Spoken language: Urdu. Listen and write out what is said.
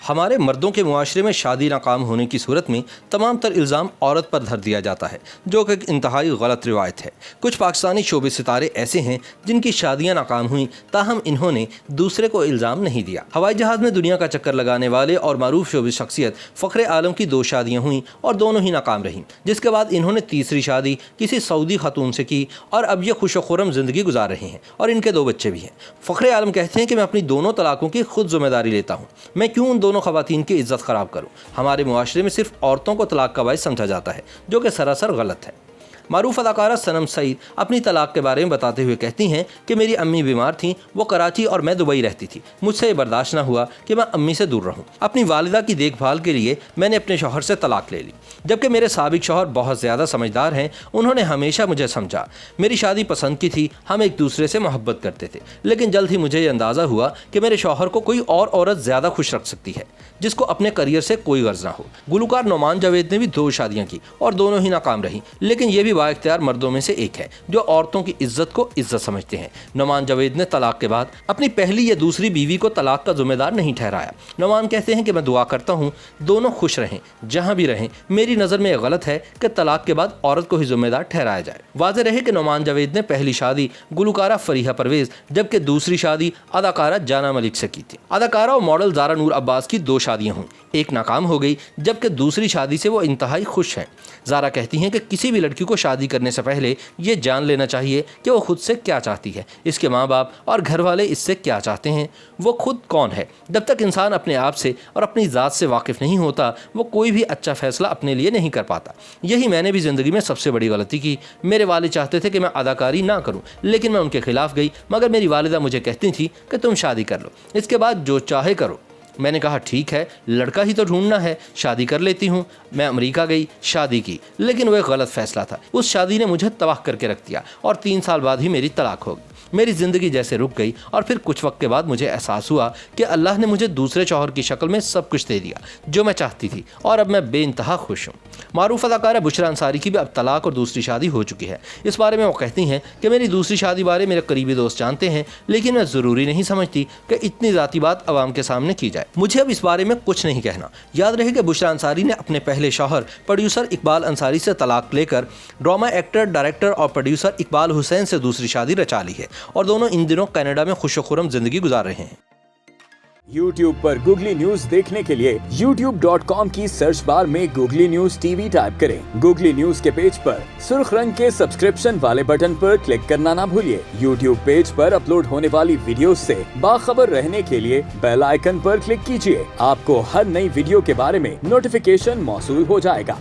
ہمارے مردوں کے معاشرے میں شادی ناکام ہونے کی صورت میں تمام تر الزام عورت پر دھر دیا جاتا ہے، جو کہ ایک انتہائی غلط روایت ہے۔ کچھ پاکستانی شوبے ستارے ایسے ہیں جن کی شادیاں ناکام ہوئیں، تاہم انہوں نے دوسرے کو الزام نہیں دیا۔ ہوائی جہاز میں دنیا کا چکر لگانے والے اور معروف شوبے شخصیت فخر عالم کی 2 شادیاں ہوئیں اور دونوں ہی ناکام رہیں، جس کے بعد انہوں نے تیسری شادی کسی سعودی خاتون سے کی اور اب یہ خوش و خرم زندگی گزار رہے ہیں اور ان کے 2 بچے بھی ہیں۔ فخر عالم کہتے ہیں کہ میں اپنی دونوں طلاقوں کی خود ذمہ داری لیتا ہوں، میں کیوں ان دونوں خواتین کی عزت خراب کروں؟ ہمارے معاشرے میں صرف عورتوں کو طلاق کا باعث سمجھا جاتا ہے، جو کہ سراسر غلط ہے۔ معروف اداکارہ صنم سعید اپنی طلاق کے بارے میں بتاتے ہوئے کہتی ہیں کہ میری امی بیمار تھیں، وہ کراچی اور میں دبئی رہتی تھی، مجھ سے یہ برداشت نہ ہوا کہ میں امی سے دور رہوں۔ اپنی والدہ کی دیکھ بھال کے لیے میں نے اپنے شوہر سے طلاق لے لی، جبکہ میرے سابق شوہر بہت زیادہ سمجھدار ہیں، انہوں نے ہمیشہ مجھے سمجھا، میری شادی پسند کی تھی، ہم ایک دوسرے سے محبت کرتے تھے، لیکن جلد ہی مجھے یہ اندازہ ہوا کہ میرے شوہر کو کوئی اور عورت زیادہ خوش رکھ سکتی ہے جس کو اپنے کریئر سے کوئی غرض نہ ہو۔ گلوکار نعمان جاوید نے بھی 2 شادیاں کی اور دونوں ہی ناکام رہیں، لیکن یہ بھی بااختیار مردوں میں سے ایک ہے جو عورتوں کی عزت کو عزت سمجھتے ہیں۔ نعمان جاوید نے طلاق کے بعد اپنی پہلی یا دوسری بیوی کو طلاق کا ذمہ دار نہیں ٹھہرایا۔ نعمان کہتے ہیں کہ میں دعا کرتا ہوں دونوں خوش رہیں جہاں بھی رہیں، میری نظر میں یہ غلط ہے کہ طلاق کے بعد عورت کو ہی ذمہ دار ٹھہرایا جائے۔ واضح رہے کہ نعمان جاوید نے پہلی شادی گلوکارہ فریحہ پرویز جبکہ دوسری شادی اداکارہ جانا ملک سے کی تھی۔ اداکارہ اور ماڈل زارا نور عباس کی 2 شادیاں ہوئیں، ایک ناکام ہو گئی جبکہ دوسری شادی سے وہ انتہائی خوش ہیں۔ زارا کہتی ہیں کہ کسی بھی لڑکی کو شادی کرنے سے پہلے یہ جان لینا چاہیے کہ وہ خود سے کیا چاہتی ہے، اس کے ماں باپ اور گھر والے اس سے کیا چاہتے ہیں، وہ خود کون ہے۔ جب تک انسان اپنے آپ سے اور اپنی ذات سے واقف نہیں ہوتا، وہ کوئی بھی اچھا فیصلہ اپنے لیے نہیں کر پاتا۔ یہی میں نے بھی زندگی میں سب سے بڑی غلطی کی۔ میرے والد چاہتے تھے کہ میں اداکاری نہ کروں، لیکن میں ان کے خلاف گئی، مگر میری والدہ مجھے کہتی تھی کہ تم شادی کر لو، اس کے بعد جو چاہے کرو۔ میں نے کہا ٹھیک ہے، لڑکا ہی تو ڈھونڈنا ہے، شادی کر لیتی ہوں۔ میں امریکہ گئی، شادی کی، لیکن وہ ایک غلط فیصلہ تھا۔ اس شادی نے مجھے تباہ کر کے رکھ دیا اور 3 سال بعد ہی میری طلاق ہو گئی۔ میری زندگی جیسے رک گئی اور پھر کچھ وقت کے بعد مجھے احساس ہوا کہ اللہ نے مجھے دوسرے شوہر کی شکل میں سب کچھ دے دیا جو میں چاہتی تھی، اور اب میں بے انتہا خوش ہوں۔ معروف اداکارہ بشریٰ انصاری کی بھی اب طلاق اور دوسری شادی ہو چکی ہے۔ اس بارے میں وہ کہتی ہیں کہ میری دوسری شادی بارے میرے قریبی دوست جانتے ہیں، لیکن میں ضروری نہیں سمجھتی کہ اتنی ذاتی بات عوام کے سامنے کی جائے۔ مجھے اب اس بارے میں کچھ نہیں کہنا۔ یاد رہے کہ بشریٰ انصاری نے اپنے پہلے شوہر پروڈیوسر اقبال انصاری سے طلاق لے کر ڈرامہ ایکٹر، ڈائریکٹر اور پروڈیوسر اقبال حسین سے دوسری شادی رچا لی ہے اور دونوں ان دنوں کینیڈا میں خوش و خرم زندگی گزار رہے ہیں۔ YouTube پر گوگلی نیوز دیکھنے کے لیے youtube.com کی سرچ بار میں googly news T V type کریں۔ گوگلی نیوز کے پیج پر سرخ رنگ کے سبسکرپشن والے بٹن پر کلک کرنا نہ بھولیے۔ YouTube پیج پر اپلوڈ ہونے والی ویڈیوز سے باخبر رہنے کے لیے بیل آئیکن پر کلک کیجیے۔ آپ کو ہر نئی ویڈیو کے بارے میں نوٹیفیکیشن موصول ہو جائے گا۔